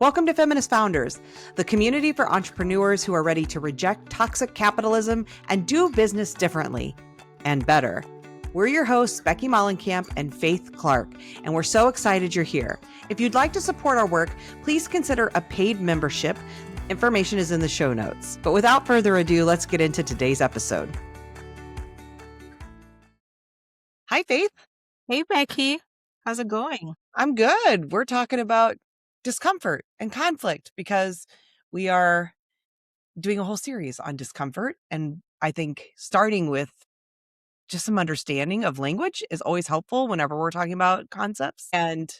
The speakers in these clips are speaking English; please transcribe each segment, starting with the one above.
Welcome to Feminist Founders, the community for entrepreneurs who are ready to reject toxic capitalism and do business differently and better. We're your hosts, Becky Mollenkamp and Faith Clarke, and we're so excited you're here. If you'd like to support our work, please consider a paid membership. Information is in the show notes. But without further ado, let's get into today's episode. Hi, Faith. Hey, Becky. How's it going? I'm good. We're talking about discomfort and conflict because we are doing a whole series on discomfort. And I think starting with just some understanding of language is always helpful whenever we're talking about concepts. And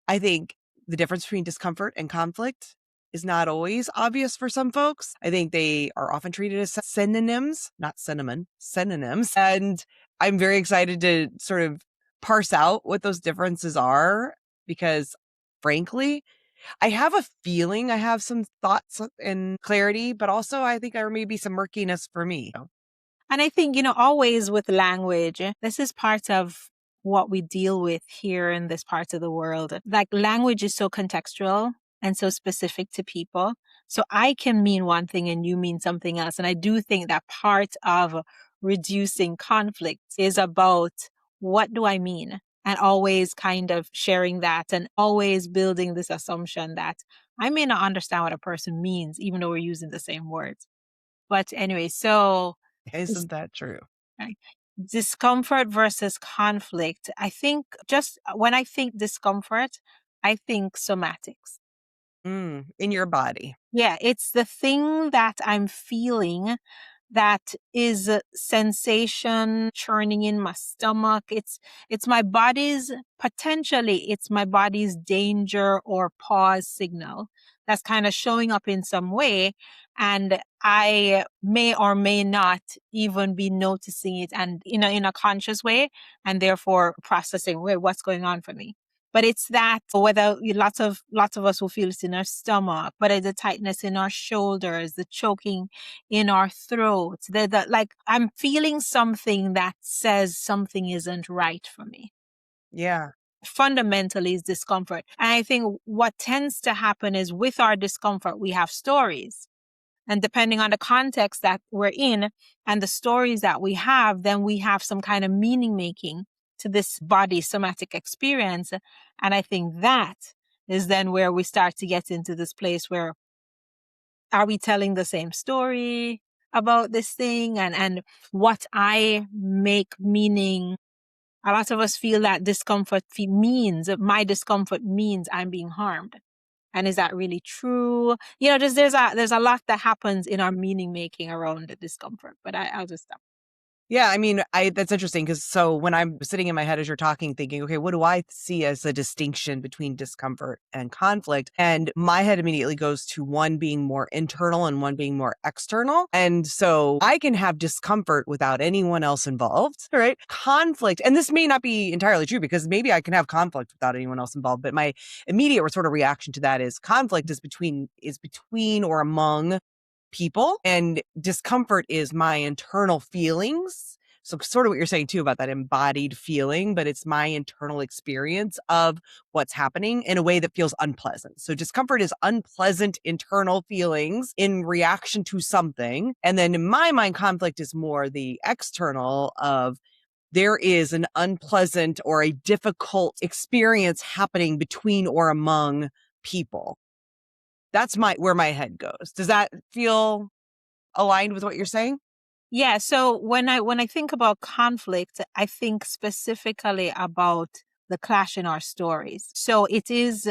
I think the difference between discomfort and conflict is not always obvious for some folks. I think they are often treated as synonyms, not cinnamon, synonyms. And I'm very excited to sort of parse out what those differences are because frankly, I have a feeling I have some thoughts and clarity, but also I think there may be some murkiness for me. And I think, always with language, this is part of what we deal with here in this part of the world. Like language is so contextual and so specific to people. So I can mean one thing and you mean something else. And I do think that part of reducing conflict is about what do I mean? And always kind of sharing that and always building this assumption that I may not understand what a person means, even though we're using the same words. But anyway, so Isn't that true? right, discomfort versus conflict. I think just when I think discomfort, I think somatics. In your body. Yeah, it's the thing that I'm feeling that is a sensation churning in my stomach. It's my body's it's my body's danger or pause signal that's kind of showing up in some way. And I may or may not even be noticing it and in a conscious way and therefore processing, wait, what's going on for me? But it's that whether lots of us will feel it in our stomach, but it's the tightness in our shoulders, the choking in our throats, like I'm feeling something that says something isn't right for me. Yeah. Fundamentally is discomfort. And I think what tends to happen is with our discomfort, we have stories. And depending on the context that we're in and the stories that we have, then we have some kind of meaning making to this body somatic experience. And I think that is then where we start to get into this place where are we telling the same story about this thing and what I make meaning? A lot of us feel that my discomfort means I'm being harmed. And is that really true? There's a lot that happens in our meaning making around the discomfort, but I'll just stop. Yeah, I mean, that's interesting because so when I'm sitting in my head as you're talking, thinking, okay, what do I see as a distinction between discomfort and conflict? And my head immediately goes to one being more internal and one being more external. And so I can have discomfort without anyone else involved, right? Conflict, and this may not be entirely true because maybe I can have conflict without anyone else involved, but my immediate sort of reaction to that is conflict is between or among people, and discomfort is my internal feelings. So sort of what you're saying too about that embodied feeling, but it's my internal experience of what's happening in a way that feels unpleasant. So discomfort is unpleasant internal feelings in reaction to something. And then in my mind, conflict is more the external of there is an unpleasant or a difficult experience happening between or among people. That's where my head goes. Does that feel aligned with what you're saying? Yeah. So when I think about conflict, I think specifically about the clash in our stories. So it is,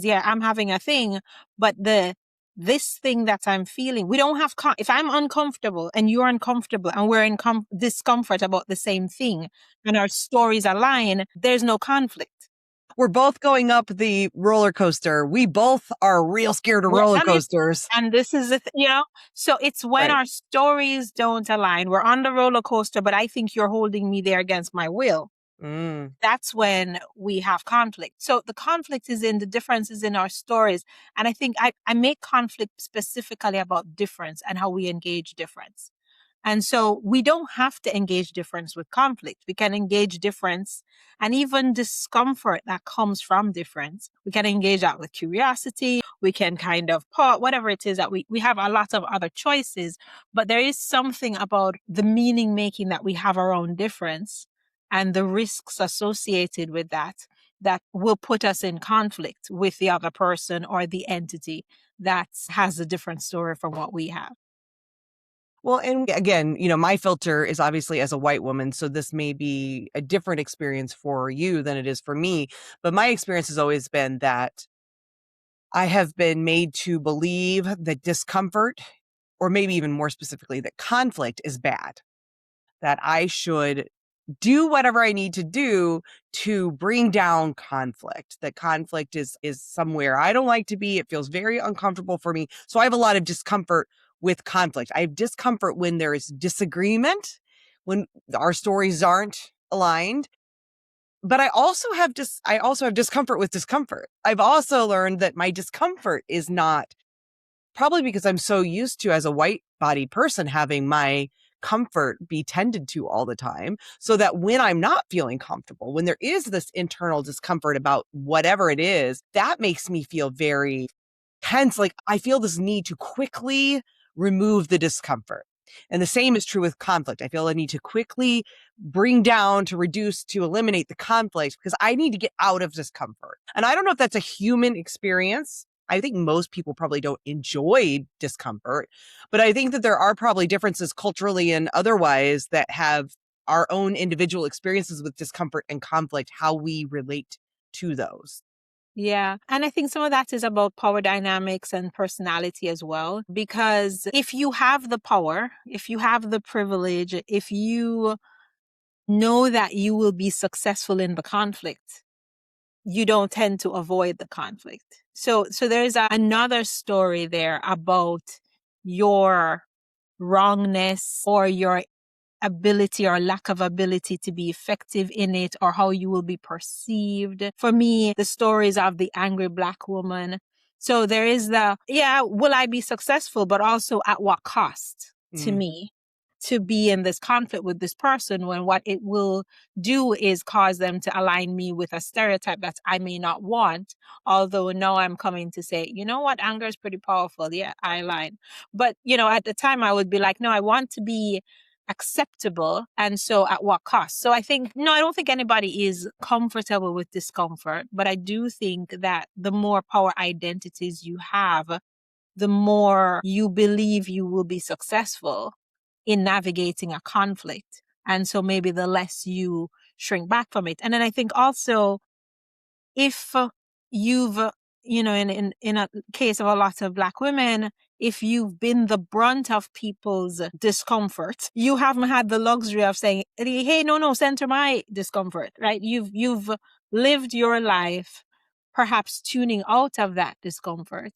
yeah, I'm having a thing, but this thing that I'm feeling, we don't have, if I'm uncomfortable and you're uncomfortable and we're in discomfort about the same thing and our stories align, there's no conflict. We're both going up the roller coaster. We both are real scared of roller coasters. And this is, so it's when our stories don't align. We're on the roller coaster, but I think you're holding me there against my will. That's when we have conflict. So the conflict is in the differences in our stories. And I think I make conflict specifically about difference and how we engage difference. And so we don't have to engage difference with conflict. We can engage difference and even discomfort that comes from difference. We can engage that with curiosity. We can kind of pause, whatever it is that we have a lot of other choices, but there is something about the meaning making that we have around difference and the risks associated with that that will put us in conflict with the other person or the entity that has a different story from what we have. Well, and again, my filter is obviously as a white woman, so this may be a different experience for you than it is for me. But my experience has always been that I have been made to believe that discomfort, or maybe even more specifically, that conflict is bad, that I should do whatever I need to do to bring down conflict. That conflict is somewhere I don't like to be. It feels very uncomfortable for me. So I have a lot of discomfort with conflict. I have discomfort when there is disagreement, when our stories aren't aligned. But I also have discomfort with discomfort. I've also learned that my discomfort is not, probably because I'm so used to, as a white bodied person, having my comfort be tended to all the time, so that when I'm not feeling comfortable, when there is this internal discomfort about whatever it is, that makes me feel very tense. Like I feel this need to quickly remove the discomfort. And the same is true with conflict. I feel a need to quickly bring down, to reduce, to eliminate the conflict because I need to get out of discomfort. And I don't know if that's a human experience. I think most people probably don't enjoy discomfort, but I think that there are probably differences culturally and otherwise that have our own individual experiences with discomfort and conflict, how we relate to those. Yeah. And I think some of that is about power dynamics and personality as well. Because if you have the power, if you have the privilege, if you know that you will be successful in the conflict, you don't tend to avoid the conflict. So there's another story there about your wrongness or your ability or lack of ability to be effective in it, or how you will be perceived. For me, the stories of the angry Black woman. So there is will I be successful, but also at what cost to me to be in this conflict with this person, when what it will do is cause them to align me with a stereotype that I may not want. Although now I'm coming to say, you know what, anger is pretty powerful. Yeah, I align. But, at the time I would be like, no, I want to be acceptable. And so at what cost? So I don't think anybody is comfortable with discomfort, but I do think that the more power identities you have, the more you believe you will be successful in navigating a conflict. And so maybe the less you shrink back from it. And then I think also, if you've, in a case of a lot of Black women, if you've been the brunt of people's discomfort, you haven't had the luxury of saying, hey, no, center my discomfort, right? You've lived your life perhaps tuning out of that discomfort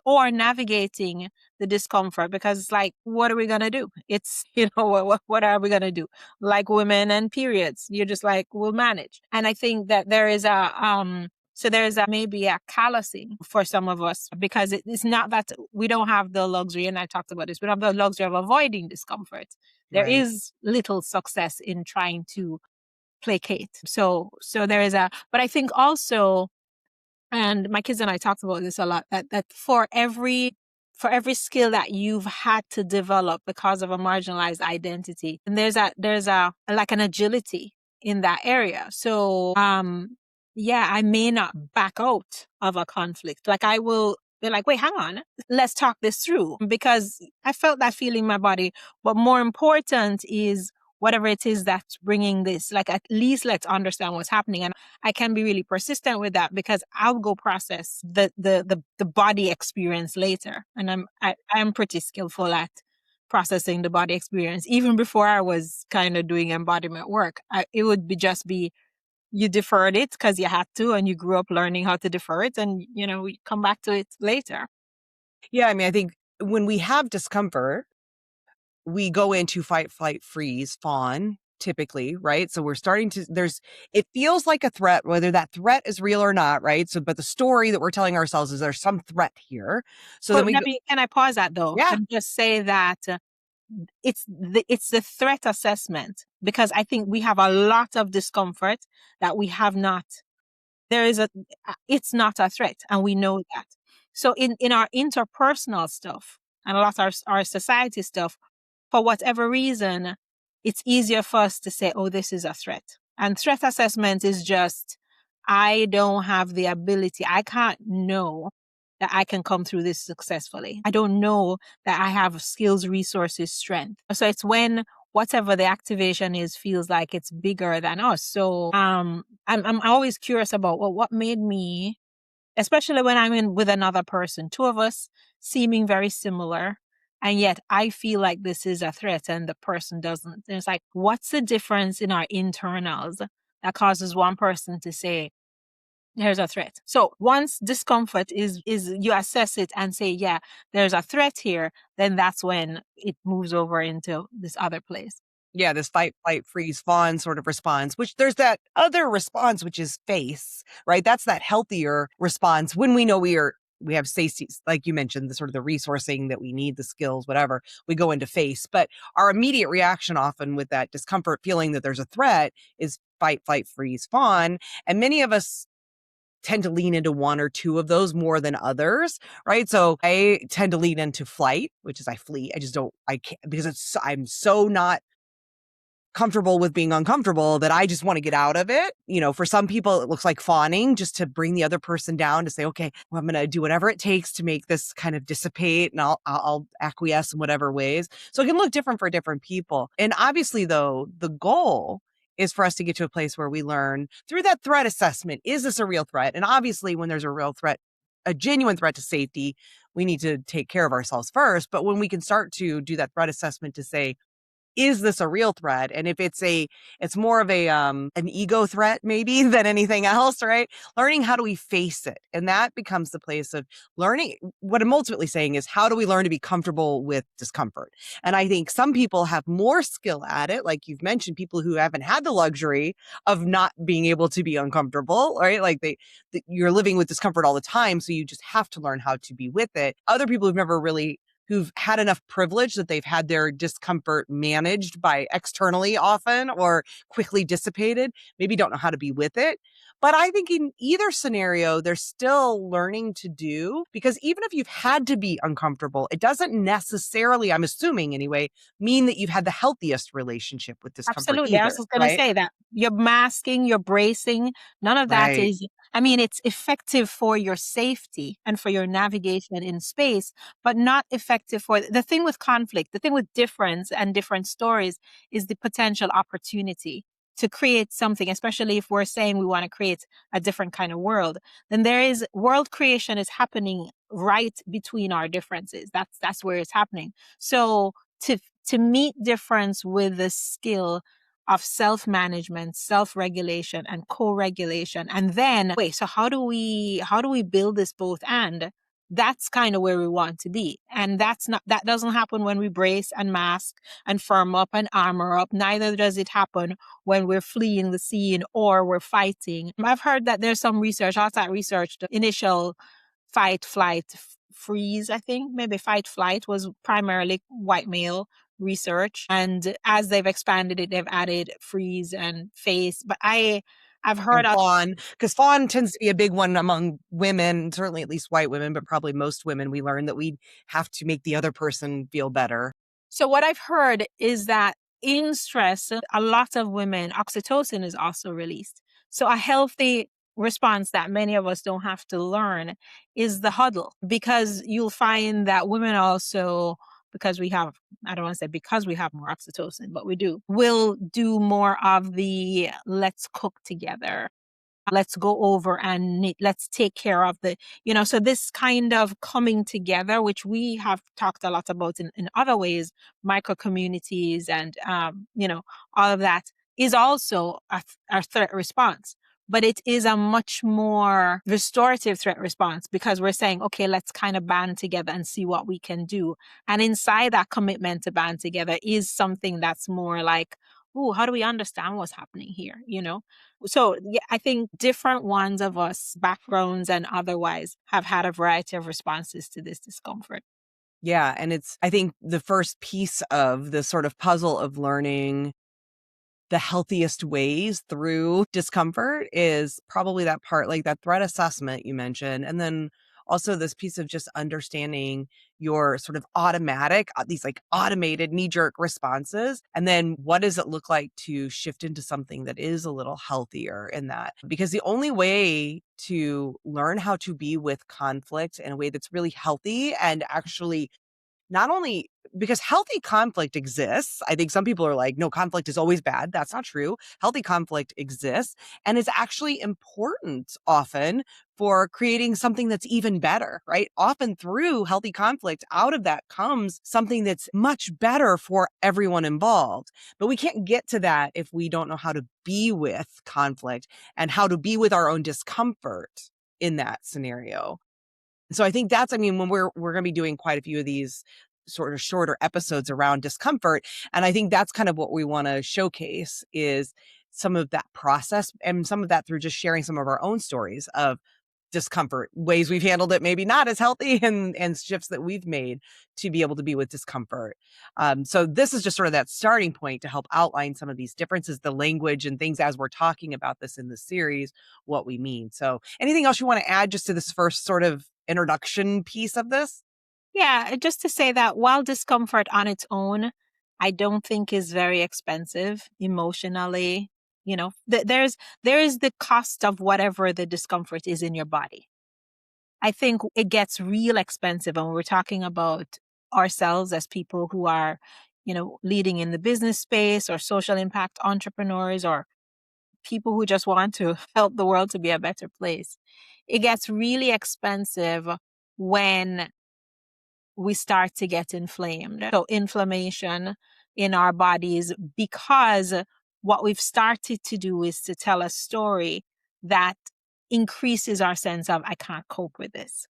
or navigating the discomfort, because it's like, what are we going to do? It's, what are we going to do? Like women and periods, you're just like, we'll manage. And I think that there is maybe a callousing for some of us, because it's not that we don't have the luxury, and I talked about this, we don't have the luxury of avoiding discomfort. There Right. is little success in trying to placate. So there is but I think also, and my kids and I talked about this a lot, that for every skill that you've had to develop because of a marginalized identity, and there's a like an agility in that area. So I may not back out of a conflict. Like I will be like, wait, hang on, let's talk this through, because I felt that feeling in my body. But more important is whatever it is that's bringing this, like at least let's understand what's happening. And I can be really persistent with that, because I'll go process the body experience later. And I'm pretty skillful at processing the body experience. Even before I was kind of doing embodiment work, it would be you deferred it because you had to, and you grew up learning how to defer it, and we come back to it later. Yeah, I mean, I think when we have discomfort, we go into fight, flight, freeze, fawn, typically, right? So we're starting to, it feels like a threat, whether that threat is real or not, right? So, but the story that we're telling ourselves is there's some threat here. So then But can I pause that though, yeah, and just say that it's the threat assessment, because I think we have a lot of discomfort that we have not. It's not a threat, and we know that. So in our interpersonal stuff and a lot of our society stuff, for whatever reason, it's easier for us to say, oh, this is a threat. And threat assessment is just, I don't have the ability. I can't know that I can come through this successfully. I don't know that I have skills, resources, strength. So it's when whatever the activation is feels like it's bigger than us. So I'm always curious about, well, what made me, especially when I'm in with another person, two of us seeming very similar, and yet I feel like this is a threat and the person doesn't. And it's like, what's the difference in our internals that causes one person to say, there's a threat? So once discomfort is you assess it and say, yeah, there's a threat here, then that's when it moves over into this other place. Yeah, this fight, flight, freeze, fawn sort of response, which there's that other response, which is face, right? That's that healthier response when we know we have safety, like you mentioned, the sort of the resourcing that we need, the skills, whatever, we go into face. But our immediate reaction often with that discomfort feeling that there's a threat is fight, flight, freeze, fawn. And many of us tend to lean into one or two of those more than others, right? So I tend to lean into flight, which is I flee. I can't, because I'm so not comfortable with being uncomfortable that I just want to get out of it. You know, for some people, it looks like fawning, just to bring the other person down, to say, okay, well, I'm going to do whatever it takes to make this kind of dissipate, and I'll acquiesce in whatever ways. So it can look different for different people. And obviously, though, the goal is for us to get to a place where we learn through that threat assessment, is this a real threat? And obviously, when there's a real threat, a genuine threat to safety, we need to take care of ourselves first. But when we can start to do that threat assessment to say, is this a real threat? And if it's more of an ego threat maybe than anything else, right? Learning, how do we face it? And that becomes the place of learning. What I'm ultimately saying is, how do we learn to be comfortable with discomfort? And I think some people have more skill at it. Like you've mentioned, people who haven't had the luxury of not being able to be uncomfortable, right? Like you're living with discomfort all the time. So you just have to learn how to be with it. Other people who've had enough privilege that they've had their discomfort managed by externally often or quickly dissipated, maybe don't know how to be with it. But I think in either scenario, there's still learning to do, because even if you've had to be uncomfortable, it doesn't necessarily, I'm assuming anyway, mean that you've had the healthiest relationship with discomfort Absolutely. I was either, just going to right? say that you're masking, you're bracing. None of that Right. is, I mean, it's effective for your safety and for your navigation in space, but not effective for the thing with conflict. The thing with difference and different stories is the potential opportunity to create something, especially if we're saying we want to create a different kind of world. Then there is world creation is happening right between our differences. That's where it's happening. So to to meet difference with the skill of self-management, self-regulation, and co-regulation. And then, wait, so how do we build this both? And that's kind of where we want to be. And that doesn't happen when we brace and mask and firm up and armor up. Neither does it happen when we're fleeing the scene or we're fighting. I've heard that there's some research, outside research, the initial fight, flight, freeze, I think. Maybe fight, flight was primarily white male research. And as they've expanded it, they've added freeze and face. But I've heard And fawn, because fawn tends to be a big one among women, certainly at least white women, but probably most women. We learn that we have to make the other person feel better. So what I've heard is that in stress, a lot of women, oxytocin is also released. So a healthy response that many of us don't have to learn is the huddle, because you'll find that women also, because we have, I don't want to say because we have more oxytocin, but we do, will do more of the let's cook together. Let's go over and let's take care of so this kind of coming together, which we have talked a lot about in other ways, micro communities and, all of that is also a threat response. But it is a much more restorative threat response, because we're saying, okay, let's kind of band together and see what we can do. And inside that commitment to band together is something that's more like, oh, how do we understand what's happening here? So yeah, I think different ones of us, backgrounds and otherwise, have had a variety of responses to this discomfort. Yeah. And it's, I think, the first piece of the sort of puzzle of learning the healthiest ways through discomfort is probably that part, like that threat assessment you mentioned. And then also this piece of just understanding your sort of automatic, these like automated knee jerk responses. And then what does it look like to shift into something that is a little healthier in that? Because the only way to learn how to be with conflict in a way that's really healthy and actually not only because healthy conflict exists. I think some people are like, no, conflict is always bad. That's not true. Healthy conflict exists and is actually important often for creating something that's even better, right? Often through healthy conflict, out of that comes something that's much better for everyone involved. But we can't get to that if we don't know how to be with conflict and how to be with our own discomfort in that scenario. So I think that's, I mean, when we're going to be doing quite a few of these sort of shorter episodes around discomfort, and I think that's kind of what we want to showcase is some of that process and some of that through just sharing some of our own stories of discomfort, ways we've handled it, maybe not as healthy, and shifts that we've made to be able to be with discomfort. So this is just sort of that starting point to help outline some of these differences, the language and things as we're talking about this in the series, what we mean. So anything else you want to add just to this first sort of introduction piece of this? Yeah, just to say that while discomfort on its own, I don't think is very expensive emotionally. There is the cost of whatever the discomfort is in your body. I think it gets real expensive when we're talking about ourselves as people who are, leading in the business space or social impact entrepreneurs or people who just want to help the world to be a better place. It gets really expensive when we start to get inflamed. So inflammation in our bodies, because what we've started to do is to tell a story that increases our sense of, I can't cope with this.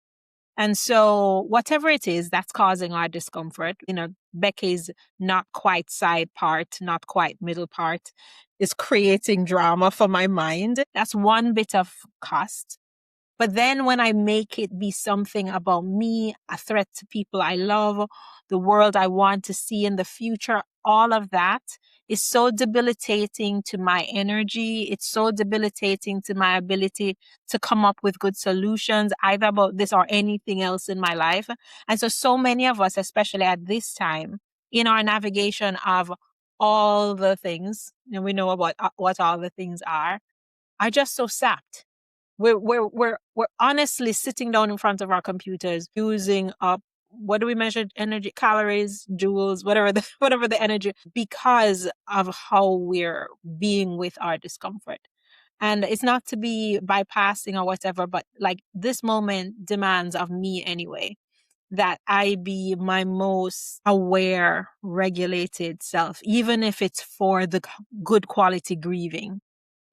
And so whatever it is that's causing our discomfort, Becky's not quite side part, not quite middle part is creating drama for my mind. That's one bit of cost. But then when I make it be something about me, a threat to people I love, the world I want to see in the future, all of that is so debilitating to my energy. It's so debilitating to my ability to come up with good solutions, either about this or anything else in my life. And so many of us, especially at this time, in our navigation of all the things, and we know about what all the things are just so sapped. We're honestly sitting down in front of our computers using up, what do we measure energy, calories, joules, whatever the whatever the energy, because of how we're being with our discomfort. And it's not to be bypassing or whatever, but like this moment demands of me anyway that I be my most aware, regulated self, even if it's for the good quality grieving.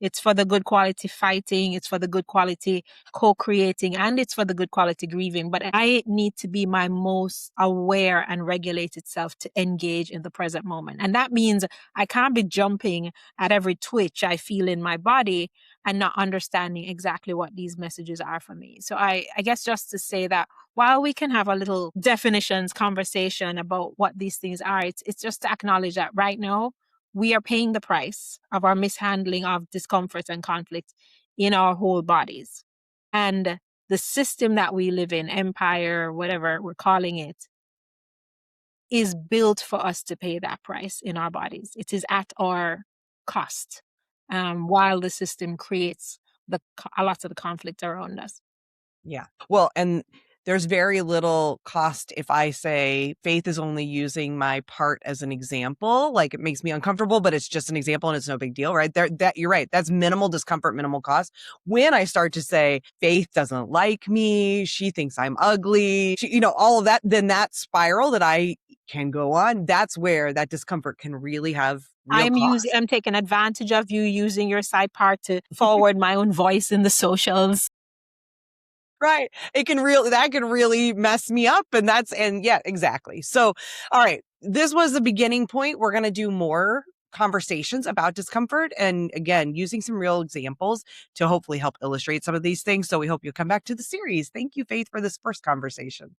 It's for the good quality fighting. It's for the good quality co-creating, and it's for the good quality grieving. But I need to be my most aware and regulated self to engage in the present moment. And that means I can't be jumping at every twitch I feel in my body and not understanding exactly what these messages are for me. So I guess just to say that while we can have a little definitions conversation about what these things are, it's just to acknowledge that right now we are paying the price of our mishandling of discomfort and conflict in our whole bodies. And the system that we live in, empire, whatever we're calling it, is built for us to pay that price in our bodies. It is at our cost, while the system creates a lot of the conflict around us. Yeah. Well, and there's very little cost if I say faith is only using my part as an example. Like it makes me uncomfortable, but it's just an example and it's no big deal, right? There, that you're right. That's minimal discomfort, minimal cost. When I start to say faith doesn't like me, she thinks I'm ugly, all of that, then that spiral that I can go on, that's where that discomfort can really have real cost. I'm taking advantage of you using your side part to forward my own voice in the socials. Right. That can really mess me up. And yeah, exactly. So, all right. This was the beginning point. We're going to do more conversations about discomfort and again, using some real examples to hopefully help illustrate some of these things. So we hope you'll come back to the series. Thank you, Faith, for this first conversation.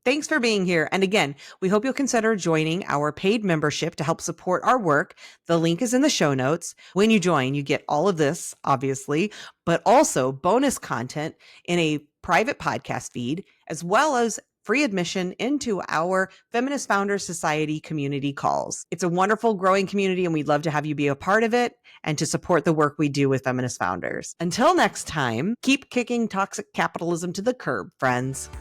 Thanks for being here. And again, we hope you'll consider joining our paid membership to help support our work. The link is in the show notes. When you join, you get all of this, obviously, but also bonus content in a private podcast feed, as well as free admission into our Feminist Founders Society community calls. It's a wonderful growing community, and we'd love to have you be a part of it and to support the work we do with Feminist Founders. Until next time, keep kicking toxic capitalism to the curb, friends.